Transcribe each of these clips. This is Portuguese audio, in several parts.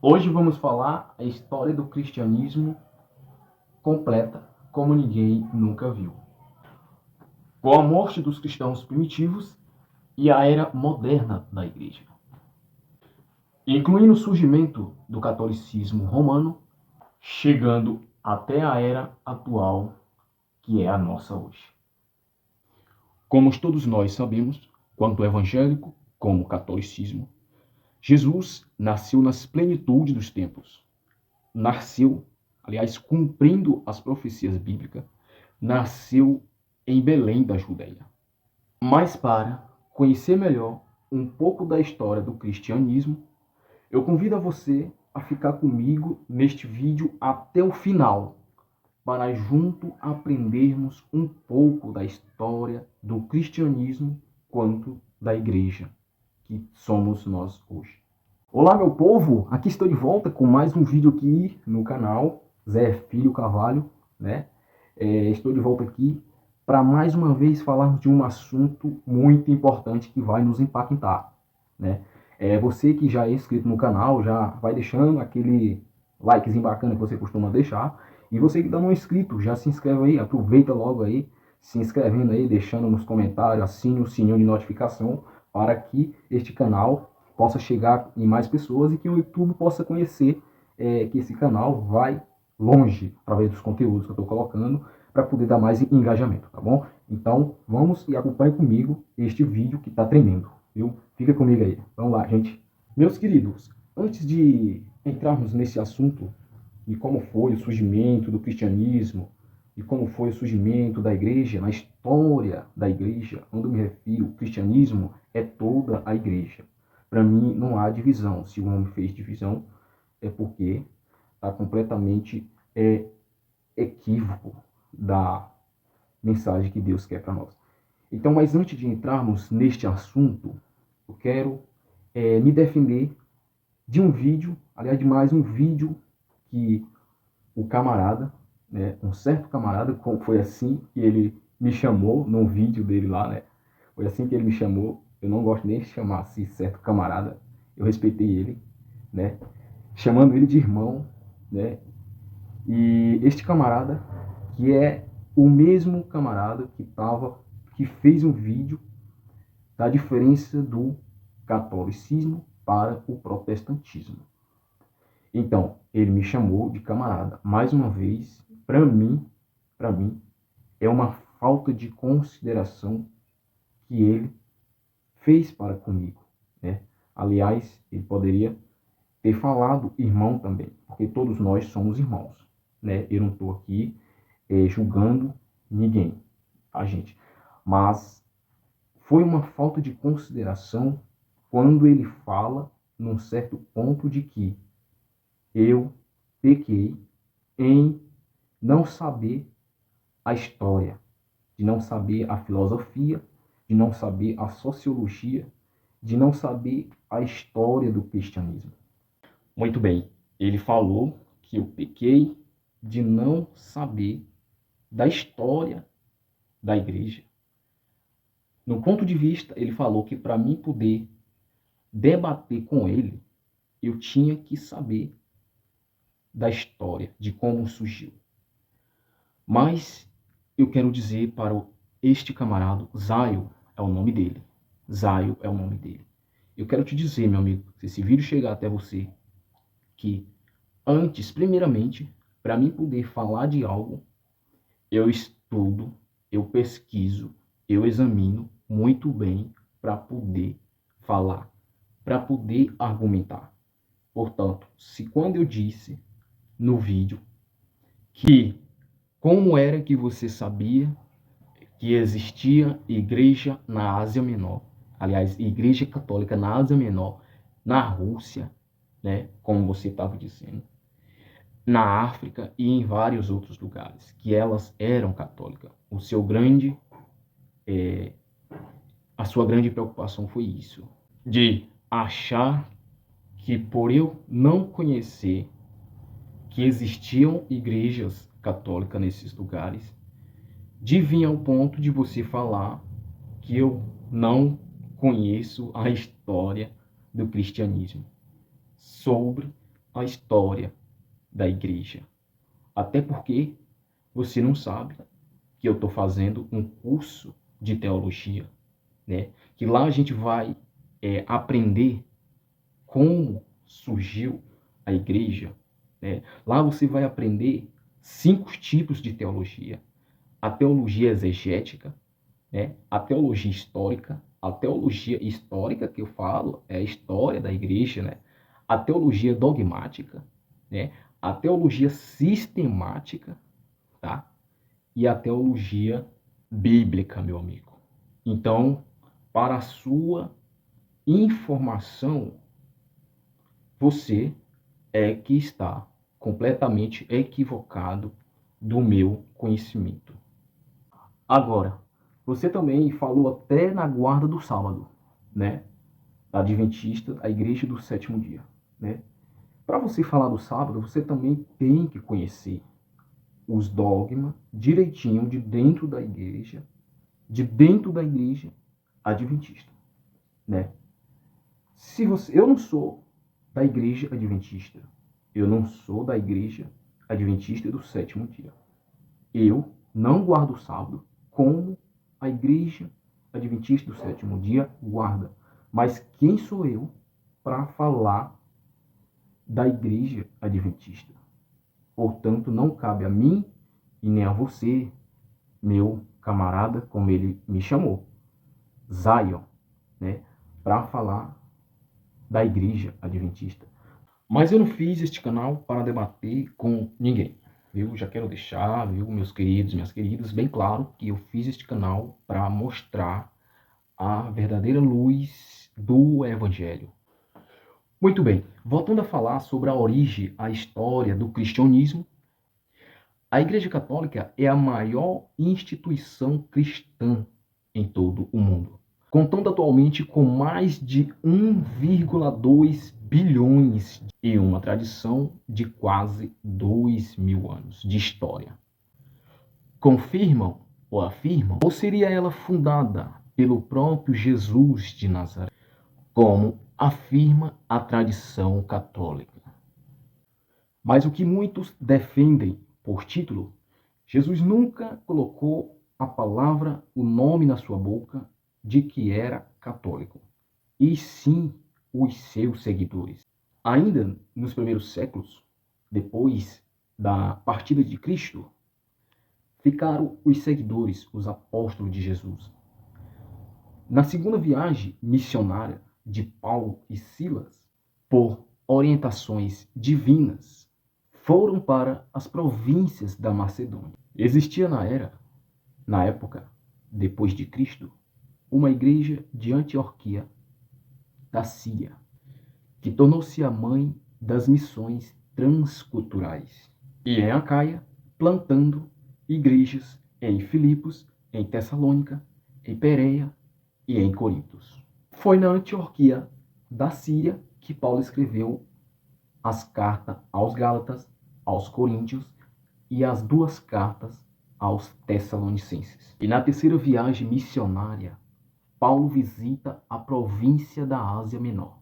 Hoje vamos falar a história do cristianismo completa, como ninguém nunca viu. Com a morte dos cristãos primitivos e a era moderna da igreja, incluindo o surgimento do catolicismo romano, chegando até a era atual, que é a nossa hoje. Como todos nós sabemos, quanto evangélico como catolicismo, Jesus nasceu nas plenitudes dos tempos. Nasceu, aliás, cumprindo as profecias bíblicas, nasceu em Belém da Judéia. Mas para conhecer melhor um pouco da história do cristianismo, eu convido a você a ficar comigo neste vídeo até o final, para junto aprendermos um pouco da história do cristianismo quanto da igreja, que somos nós hoje. Olá, meu povo! Aqui estou de volta com mais um vídeo aqui no canal Zé Filho Carvalho, né? Estou de volta aqui para mais uma vez falarmos de um assunto muito importante que vai nos impactar, né? Você que já é inscrito no canal, já vai deixando aquele likezinho bacana que você costuma deixar. E você que ainda não é inscrito, já se inscreve aí, aproveita logo aí, se inscrevendo aí, deixando nos comentários, assine o sininho de notificação para que este canal possa chegar em mais pessoas e que o YouTube possa conhecer que esse canal vai longe através dos conteúdos que eu estou colocando para poder dar mais engajamento, tá bom? Então, vamos e acompanhe comigo este vídeo que está tremendo, viu? Fica comigo aí. Vamos lá, gente. Meus queridos, antes de entrarmos nesse assunto de como foi o surgimento do cristianismo, e como foi o surgimento da igreja, na história da igreja, quando eu me refiro, o cristianismo é toda a igreja. Para mim, não há divisão. Se o homem fez divisão, é porque está completamente equívoco da mensagem que Deus quer para nós. Então, mas antes de entrarmos neste assunto, eu quero me defender de um vídeo, aliás, de mais um vídeo que o camarada, né, um certo camarada, foi assim que ele me chamou num vídeo dele lá, né? Foi assim que ele me chamou. Eu não gosto nem de chamar assim certo camarada. Eu respeitei ele, né? Chamando ele de irmão, né? E este camarada, que é o mesmo camarada que fez um vídeo da diferença do catolicismo para o protestantismo. Então, ele me chamou de camarada. Mais uma vez, para mim, é uma falta de consideração que ele fez para comigo, né? Aliás, ele poderia ter falado irmão também, porque todos nós somos irmãos, né? Eu não estou aqui julgando ninguém, a gente. Mas foi uma falta de consideração quando ele fala num certo ponto de que eu pequei em não saber a história, de não saber a filosofia, de não saber a sociologia, de não saber a história do cristianismo. Muito bem, ele falou que eu pequei de não saber da história da igreja. No ponto de vista, ele falou que para mim poder debater com ele, eu tinha que saber da história, de como surgiu. Mas eu quero dizer para este camarada, Zaio é o nome dele. Zaio é o nome dele. Eu quero te dizer, meu amigo, se esse vídeo chegar até você, que antes, primeiramente, para mim poder falar de algo, eu estudo, eu pesquiso, eu examino muito bem para poder falar, para poder argumentar. Portanto, se quando eu disse no vídeo que como era que você sabia que existia igreja na Ásia Menor, aliás, igreja católica na Ásia Menor, na Rússia, né, como você estava dizendo, na África e em vários outros lugares, que elas eram católicas. A sua grande preocupação foi isso, de achar que por eu não conhecer que existiam igrejas católicas nesses lugares, de vir ao ponto de você falar que eu não conheço a história do cristianismo, sobre a história da igreja. Até porque você não sabe que eu estou fazendo um curso de teologia, né? Que lá a gente vai aprender como surgiu a igreja, né? Lá você vai aprender 5 tipos de teologia. A teologia exegética, né? A teologia histórica. A teologia histórica que eu falo é a história da igreja, né? A teologia dogmática, né? A teologia sistemática, tá? E a teologia bíblica, meu amigo. Então, para a sua informação, você é que está completamente equivocado do meu conhecimento. Agora, você também falou até na guarda do sábado, né? Da Adventista, a igreja do sétimo dia, né? Para você falar do sábado, você também tem que conhecer os dogmas direitinho de dentro da igreja adventista, né? Se você, eu não sou da igreja adventista, eu não sou da igreja adventista do sétimo dia. Eu não guardo o sábado como a igreja adventista do sétimo dia guarda. Mas quem sou eu para falar da igreja adventista? Portanto, não cabe a mim e nem a você, meu camarada, como ele me chamou, Zion, né, para falar da igreja adventista. Mas eu não fiz este canal para debater com ninguém. Eu já quero deixar, viu, meus queridos, minhas queridas, bem claro que eu fiz este canal para mostrar a verdadeira luz do Evangelho. Muito bem, voltando a falar sobre a origem, a história do cristianismo, a Igreja Católica é a maior instituição cristã em todo o mundo, contando atualmente com mais de 1,2 bilhões e uma tradição de quase 2.000 anos de história. Confirmam ou afirmam, ou seria ela fundada pelo próprio Jesus de Nazaré, como afirma a tradição católica. Mas o que muitos defendem por título, Jesus nunca colocou a palavra, o nome na sua boca de que era católico, e sim os seus seguidores. Ainda nos primeiros séculos, depois da partida de Cristo, ficaram os seguidores, os apóstolos de Jesus. Na segunda viagem missionária de Paulo e Silas, por orientações divinas, foram para as províncias da Macedônia. Existia na época, depois de Cristo, uma igreja de Antioquia, da Síria, que tornou-se a mãe das missões transculturais. E em Acaia, plantando igrejas em Filipos, em Tessalônica, em Pérea e em Corintos. Foi na Antioquia da Síria que Paulo escreveu as cartas aos Gálatas, aos Coríntios e as 2 cartas aos Tessalonicenses. E na terceira viagem missionária, Paulo visita a província da Ásia Menor,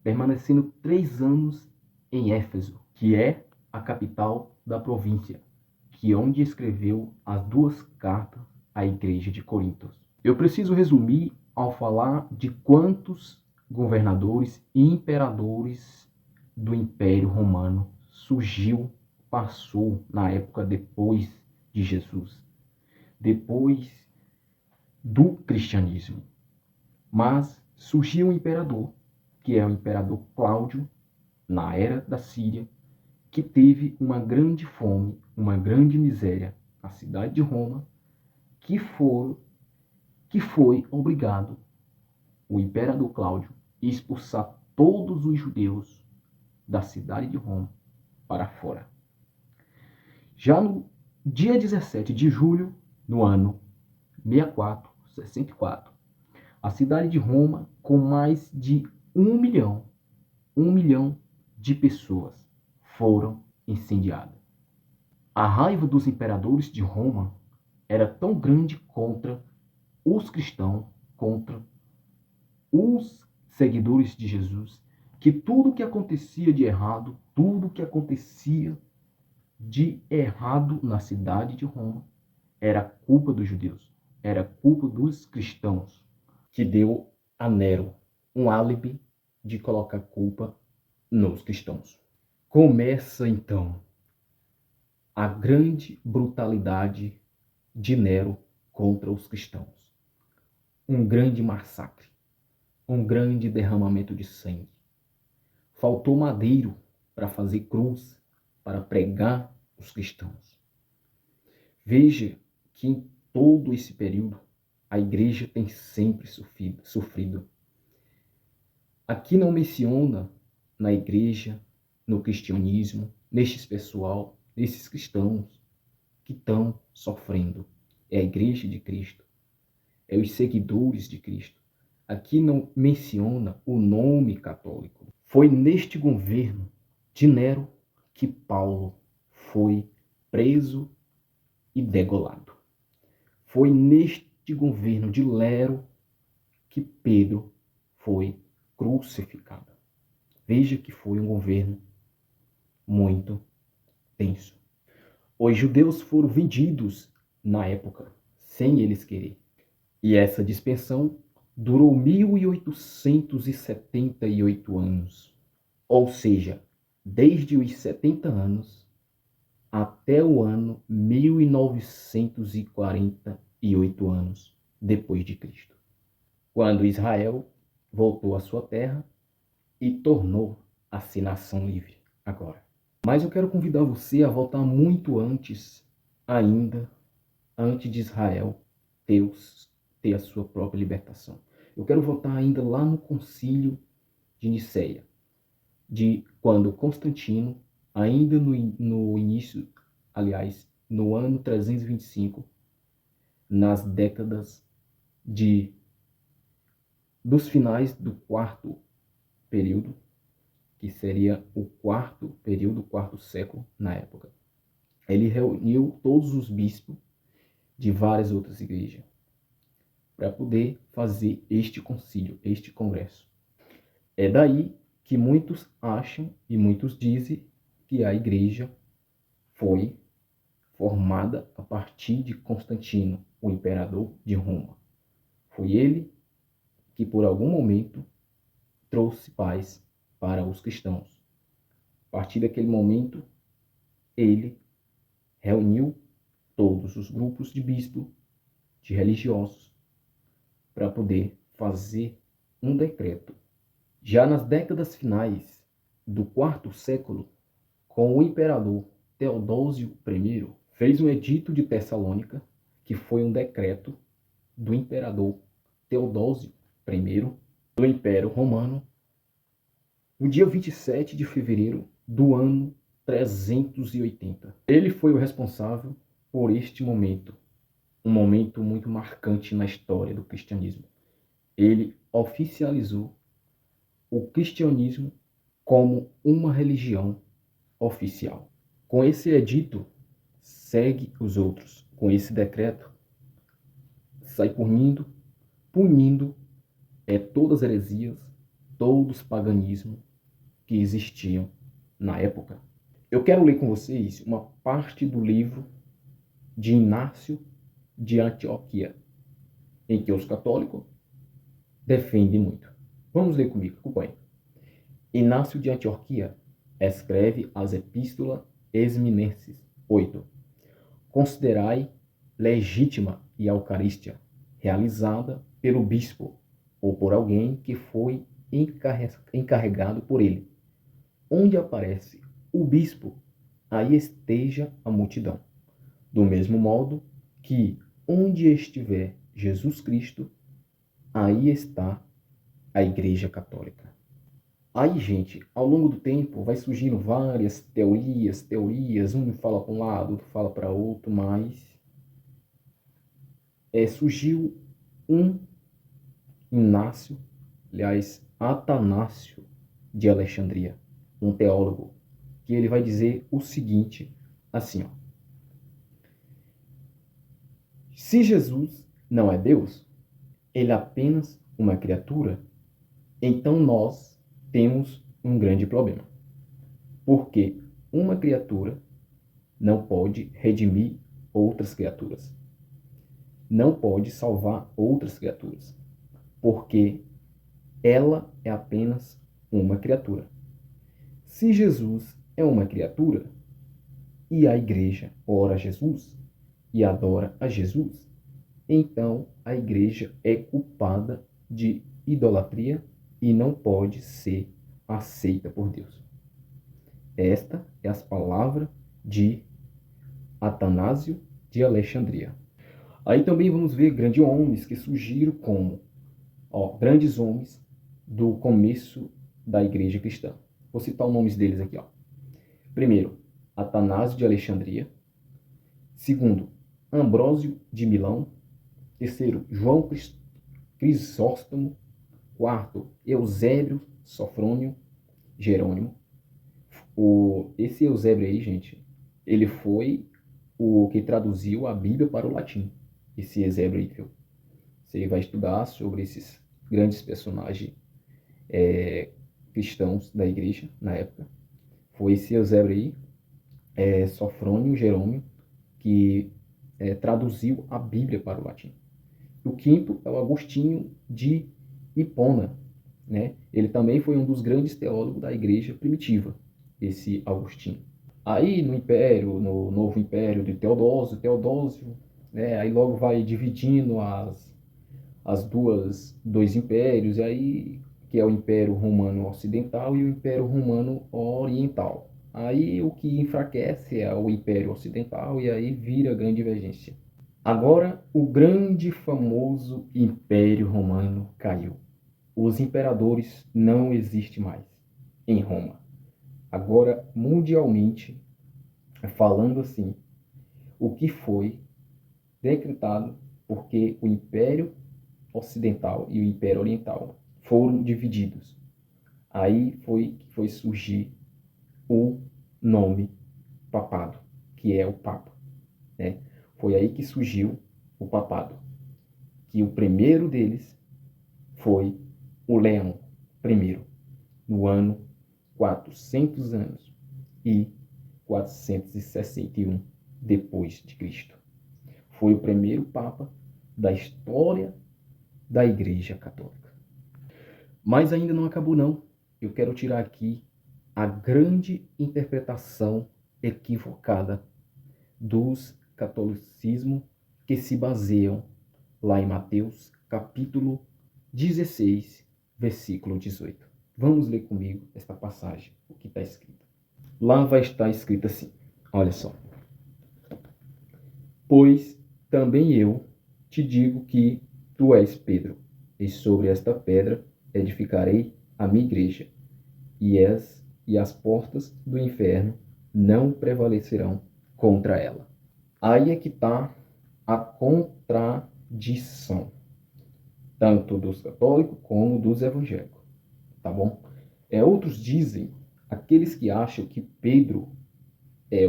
permanecendo 3 anos em Éfeso, que é a capital da província, que é onde escreveu as 2 cartas à igreja de Corinto. Eu preciso resumir ao falar de quantos governadores e imperadores do Império Romano passou na época depois de Jesus, depois do cristianismo. Mas surgiu um imperador, que é o imperador Cláudio, na era da Síria, que teve uma grande fome, uma grande miséria na cidade de Roma, que foi obrigado, o imperador Cláudio, a expulsar todos os judeus da cidade de Roma para fora. Já no dia 17 de julho, no ano 64, a cidade de Roma, com mais de 1 milhão de pessoas, foram incendiadas. A raiva dos imperadores de Roma era tão grande contra os cristãos, contra os seguidores de Jesus, que tudo que acontecia de errado, tudo que acontecia de errado na cidade de Roma era culpa dos judeus, era culpa dos cristãos, que deu a Nero um álibi de colocar culpa nos cristãos. Começa então a grande brutalidade de Nero contra os cristãos. Um grande massacre, um grande derramamento de sangue. Faltou madeiro para fazer cruz, para pregar os cristãos. Veja que em todo esse período a igreja tem sempre sofrido. Aqui não menciona na igreja, no cristianismo, nesses cristãos que estão sofrendo. É a igreja de Cristo, é os seguidores de Cristo. Aqui não menciona o nome católico. Foi neste governo de Nero que Paulo foi preso e degolado. Foi neste governo de Nero que Pedro foi crucificado. Veja que foi um governo muito tenso. Os judeus foram vendidos na época, sem eles querer. E essa dispersão durou 1878 anos. Ou seja, desde os 70 anos até o ano 1948 anos depois de Cristo, quando Israel voltou à sua terra e tornou-se nação livre agora. Mas eu quero convidar você a voltar muito antes ainda, antes de Israel ter a sua própria libertação. Eu quero voltar ainda lá no concílio de Nicéia, de quando Constantino, ainda no início, aliás, no ano 325, nas décadas dos finais do quarto período, que seria o quarto período, o quarto século na época, ele reuniu todos os bispos de várias outras igrejas para poder fazer este concílio, este congresso. É daí que muitos acham e muitos dizem que a igreja foi formada a partir de Constantino, o imperador de Roma. Foi ele que, por algum momento, trouxe paz para os cristãos. A partir daquele momento, ele reuniu todos os grupos de bispos, de religiosos, para poder fazer um decreto. Já nas décadas finais do quarto século, com o imperador Teodósio I, fez um edito de Tessalônica, que foi um decreto do imperador Teodósio I, do Império Romano, no dia 27 de fevereiro do ano 380. Ele foi o responsável por este momento, um momento muito marcante na história do cristianismo. Ele oficializou o cristianismo como uma religião oficial. Com esse edito, segue os outros. Com esse decreto, sai punindo todas as heresias, todos os paganismos que existiam na época. Eu quero ler com vocês uma parte do livro de Inácio de Antioquia, em que os católicos defendem muito. Vamos ler comigo, acompanhe. Inácio de Antioquia escreve as Epístolas Esminenses 8. Considerai legítima e a Eucarístia, realizada pelo bispo ou por alguém que foi encarregado por ele. Onde aparece o bispo, aí esteja a multidão. Do mesmo modo que onde estiver Jesus Cristo, aí está a Igreja Católica. Aí, gente, ao longo do tempo vai surgindo várias teorias, um fala para um lado, outro fala para outro, mas surgiu um Inácio, aliás, Atanácio de Alexandria, um teólogo, que ele vai dizer o seguinte, assim, ó. Se Jesus não é Deus, ele é apenas uma criatura, então nós temos um grande problema. Porque uma criatura não pode redimir outras criaturas. Não pode salvar outras criaturas. Porque ela é apenas uma criatura. Se Jesus é uma criatura e a igreja ora a Jesus e adora a Jesus, então a igreja é culpada de idolatria e não pode ser aceita por Deus. Esta é as palavras de Atanásio de Alexandria. Aí também vamos ver grandes homens que surgiram como grandes homens do começo da igreja cristã. Vou citar os nomes deles aqui. Primeiro, Atanásio de Alexandria. Segundo, Ambrósio de Milão. Terceiro, João Crisóstomo. Quarto, Eusébio, Sofrônio, Jerônimo. Esse Eusébio aí, gente, ele foi o que traduziu a Bíblia para o latim. Esse Eusébio aí, viu? Você vai estudar sobre esses grandes personagens cristãos da igreja na época. Foi esse Eusébio aí, Sofrônio, Jerônimo, que traduziu a Bíblia para o latim. O quinto é o Agostinho de Hipona, né? Ele também foi um dos grandes teólogos da igreja primitiva, esse Agostinho. Aí no Império, no Novo Império de Teodósio, né? Aí logo vai dividindo as dois impérios, aí que é o Império Romano Ocidental e o Império Romano Oriental. Aí o que enfraquece é o Império Ocidental e aí vira grande divergência. Agora, o grande famoso Império Romano caiu. Os imperadores não existem mais em Roma. Agora, mundialmente, falando assim, o que foi decretado porque o Império Ocidental e o Império Oriental foram divididos. Aí foi surgir o nome papado, que é o Papa, né? Foi aí que surgiu o papado, que o primeiro deles foi o Leão I, no ano 400 anos e 461 depois de Cristo. Foi o primeiro papa da história da Igreja Católica. Mas ainda não acabou não. Eu quero tirar aqui a grande interpretação equivocada dos catolicismo que se baseiam lá em Mateus, capítulo 16, versículo 18. Vamos ler comigo esta passagem, o que está escrito. Lá vai estar escrito assim, olha só. Pois também eu te digo que tu és Pedro, e sobre esta pedra edificarei a minha igreja, e as portas do inferno não prevalecerão contra ela. Aí é que está a contradição, tanto dos católicos como dos evangélicos, tá bom? Outros dizem, aqueles que acham que Pedro é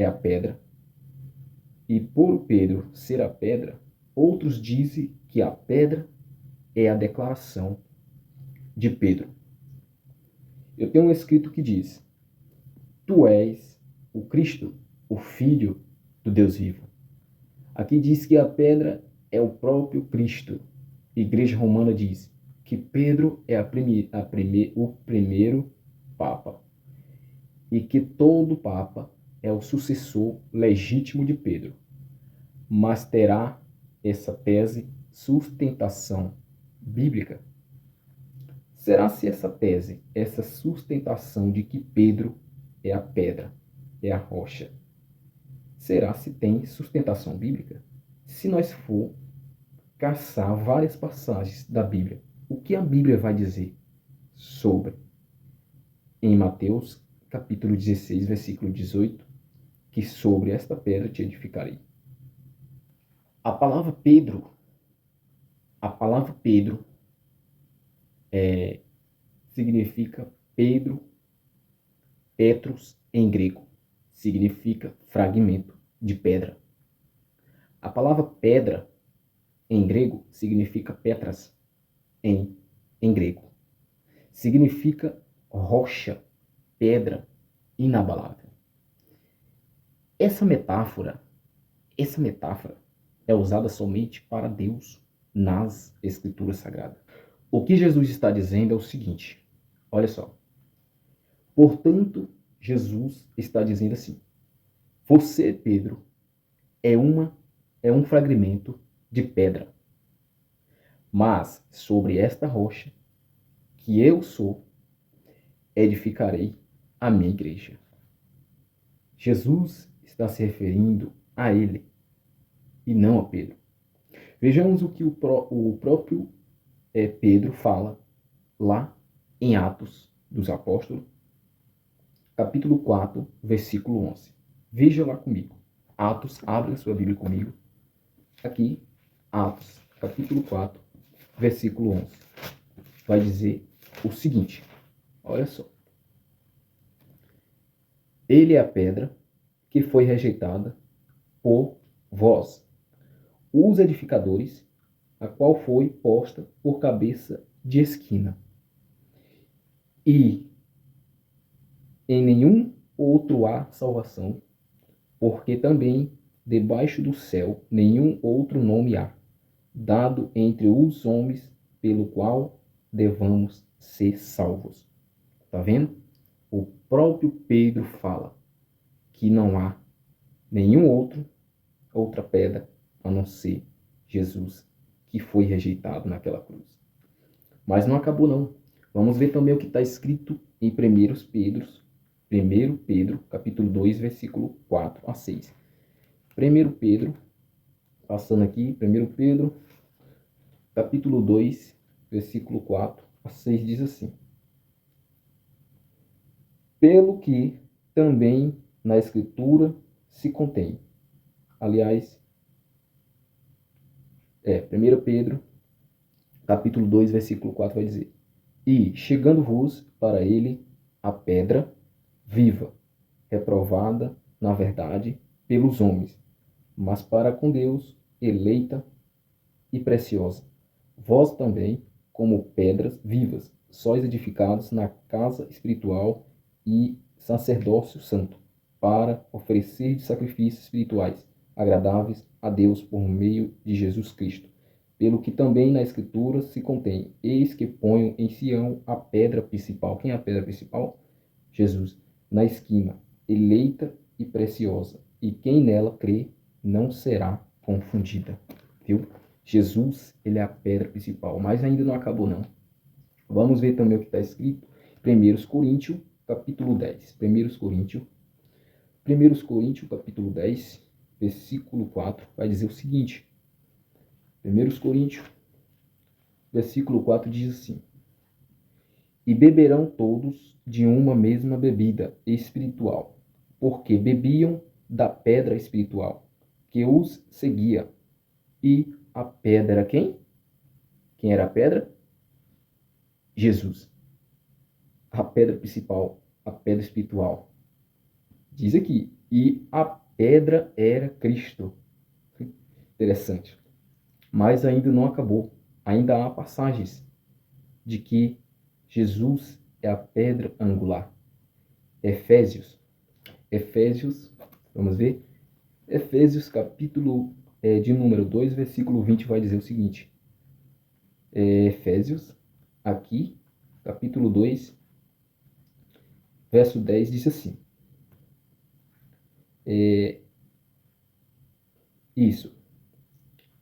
a pedra, e por Pedro ser a pedra, outros dizem que a pedra é a declaração de Pedro. Eu tenho um escrito que diz, tu és o Cristo, o Filho do Deus vivo. Aqui diz que a pedra é o próprio Cristo. A Igreja Romana diz que Pedro é o primeiro Papa e que todo Papa é o sucessor legítimo de Pedro. Mas terá essa tese sustentação bíblica? Será se essa tese, essa sustentação de que Pedro é a pedra, é a rocha, será se tem sustentação bíblica? Se nós for caçar várias passagens da Bíblia, o que a Bíblia vai dizer sobre? Em Mateus, capítulo 16, versículo 18, que sobre esta pedra te edificarei. A palavra Pedro significa Pedro, Petros em grego, significa fragmento de pedra. A palavra pedra em grego significa Petras em grego. Significa rocha, pedra inabalável. Essa metáfora é usada somente para Deus nas Escrituras Sagradas. O que Jesus está dizendo é o seguinte, olha só. Portanto, Jesus está dizendo assim, você, Pedro, é um fragmento de pedra, mas sobre esta rocha, que eu sou, edificarei a minha igreja. Jesus está se referindo a ele e não a Pedro. Vejamos o que o próprio Pedro fala lá em Atos dos Apóstolos, capítulo 4, versículo 11. Veja lá comigo. Atos, abre a sua Bíblia comigo. Aqui, Atos, capítulo 4, versículo 11. Vai dizer o seguinte, olha só. Ele é a pedra que foi rejeitada por vós, os edificadores, a qual foi posta por cabeça de esquina. E em nenhum outro há salvação, porque também debaixo do céu nenhum outro nome há, dado entre os homens, pelo qual devamos ser salvos. Tá vendo? O próprio Pedro fala que não há nenhum outra pedra a não ser Jesus, que foi rejeitado naquela cruz. Mas não acabou não. Vamos ver também o que está escrito em 1 Pedro, capítulo 2, versículo 4 a 6. 1 Pedro, passando aqui, 1 Pedro, capítulo 2, versículo 4 a 6, diz assim. Pelo que também na Escritura se contém. Aliás, 1 Pedro, capítulo 2, versículo 4 vai dizer. E, chegando-vos para ele a pedra viva, reprovada, na verdade, pelos homens, mas para com Deus, eleita e preciosa. Vós também, como pedras vivas, sois edificados na casa espiritual e sacerdócio santo, para oferecer sacrifícios espirituais, agradáveis a Deus por meio de Jesus Cristo. Pelo que também na Escritura se contém, eis que ponho em Sião a pedra principal. Quem é a pedra principal? Jesus. Na esquina, eleita e preciosa, e quem nela crê não será confundida. Viu? Jesus, ele é a pedra principal, mas ainda não acabou não. Vamos ver também o que está escrito em 1 Coríntios, capítulo 10. 1 Coríntios, capítulo 10, versículo 4, vai dizer o seguinte. 1 Coríntios, versículo 4 diz assim. E beberão todos de uma mesma bebida espiritual, porque bebiam da pedra espiritual, que os seguia. E a pedra era quem? Quem era a pedra? Jesus. A pedra principal, a pedra espiritual. Diz aqui, e a pedra era Cristo. Interessante. Mas ainda não acabou. Ainda há passagens de que Jesus é a pedra angular. Efésios, vamos ver? Efésios, capítulo de número 2, versículo 20, vai dizer o seguinte. Efésios, aqui, capítulo 2, verso 10, diz assim. Isso.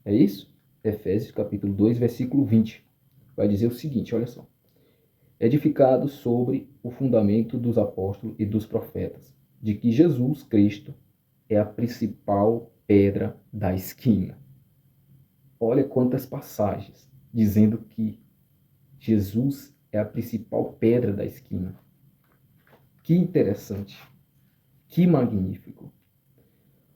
É isso? Efésios, capítulo 2, versículo 20. Vai dizer o seguinte, olha só. Edificado sobre o fundamento dos apóstolos e dos profetas, de que Jesus Cristo é a principal pedra da esquina. Olha quantas passagens dizendo que Jesus é a principal pedra da esquina. Que interessante. Que magnífico.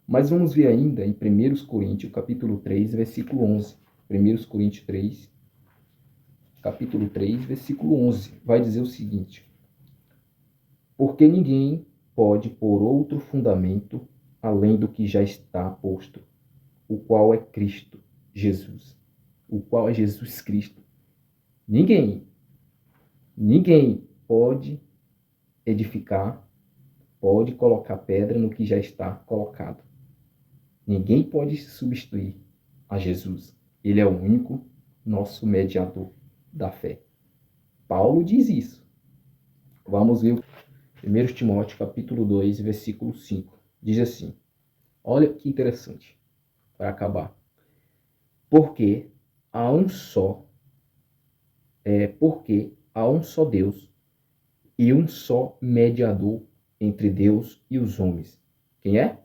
Mas vamos ver ainda em 1 Coríntios, capítulo 3, versículo 11. 1 Coríntios 3, capítulo 3, versículo 11. Vai dizer o seguinte. Porque ninguém pode pôr outro fundamento além do que já está posto, o qual é Cristo Jesus. O qual é Jesus Cristo. Ninguém pode edificar, pode colocar pedra no que já está colocado. Ninguém pode substituir a Jesus. Ele é o único nosso mediador da fé. Paulo diz isso. Vamos ver 1 Timóteo capítulo 2, versículo 5. Diz assim, olha que interessante, para acabar. Porque há um só Deus e um só mediador entre Deus e os homens. Quem é?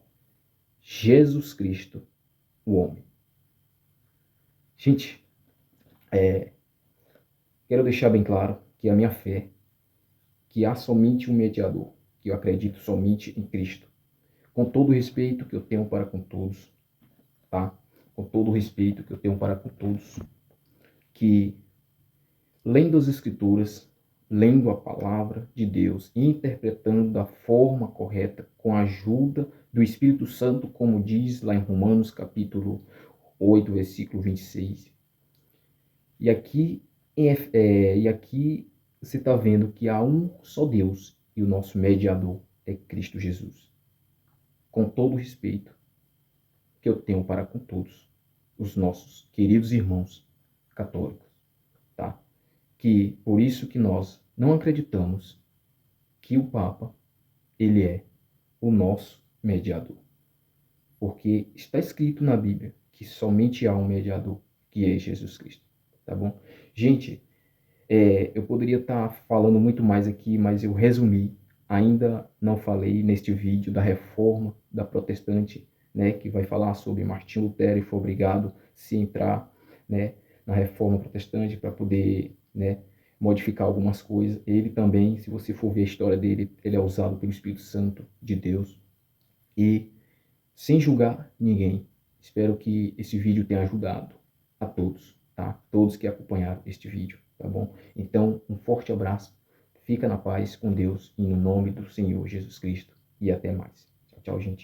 Jesus Cristo, o homem. Gente, quero deixar bem claro que a minha fé, que há somente um mediador, que eu acredito somente em Cristo. Com todo o respeito que eu tenho para com todos, tá? Com todo o respeito que eu tenho para com todos, que lendo as Escrituras, lendo a palavra de Deus e interpretando da forma correta, com a ajuda do Espírito Santo, como diz lá em Romanos capítulo 8, versículo 26. E aqui você está vendo que há um só Deus e o nosso mediador é Cristo Jesus. Com todo o respeito que eu tenho para com todos os nossos queridos irmãos católicos, tá? Que por isso que nós não acreditamos que o Papa ele é o nosso mediador, porque está escrito na Bíblia que somente há um mediador, que é Jesus Cristo, tá bom? Gente, eu poderia estar falando muito mais aqui, mas eu resumi. Ainda não falei neste vídeo da reforma da protestante, né, que vai falar sobre Martinho Lutero e foi obrigado a se entrar, né, na reforma protestante para poder, né, modificar algumas coisas. Ele também, se você for ver a história dele, ele é usado pelo Espírito Santo de Deus. E sem julgar ninguém, espero que esse vídeo tenha ajudado a todos, tá? Todos que acompanharam este vídeo, tá bom? Então, um forte abraço, fica na paz com Deus e no nome do Senhor Jesus Cristo e até mais. Tchau, tchau, gente.